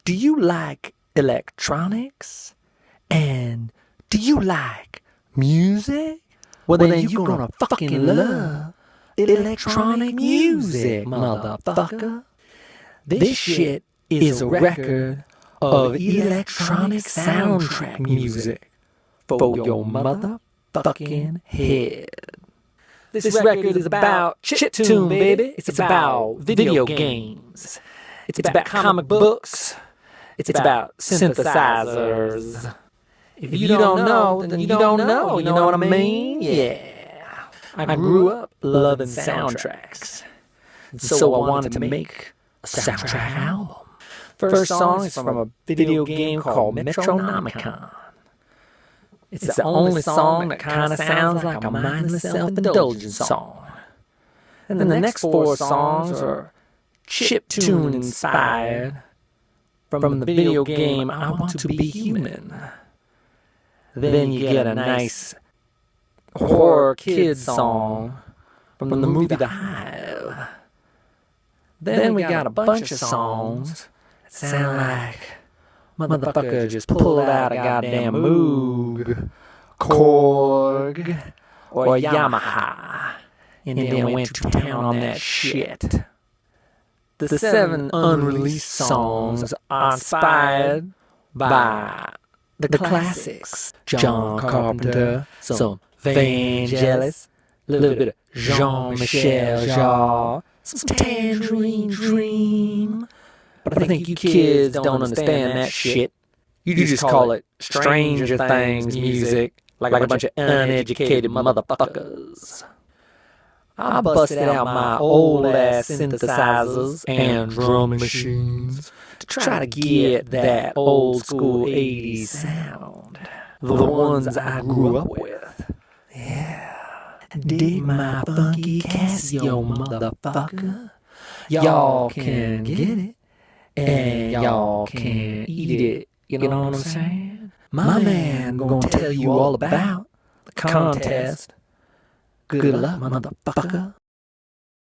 Do you like electronics? And do you like music? Well, then you're gonna fucking love electronic music, motherfucker. This shit is a record of electronic soundtrack music for your motherfucking head. This record is about chiptune, baby. It's about video games. It's about comic books. It's about synthesizers. If you don't know, then you don't know. You know what I mean? Yeah. I grew up loving soundtracks. And so I wanted to make a soundtrack album. First song is from a video game called Metronomicon. It's the only song that kind of sounds like a mindless self-indulgence song. And then the next four songs are chiptune inspired from the video game I Want to Be Human. Then you get a nice horror kid song from the movie The Hive. Then we got a bunch of songs that sound like motherfucker just pulled out a goddamn Moog, Korg, or Yamaha, and then went to town on that shit. The 7 unreleased songs are inspired by the classics. John Carpenter, some Vangelis, a little bit of Jean-Michel Jarre, some Tangerine Dream. But I think you kids don't understand that shit. You just call it Stranger Things music, like a bunch of uneducated motherfuckers. I busted out my old-ass synthesizers and drum machines to try to get that old-school 80s sound. The ones I grew up with. Yeah. Dig my funky Casio, motherfucker. Y'all can get it, and y'all can eat it. You know what I'm saying? My man gonna tell you all about the contest. Good luck, motherfucker.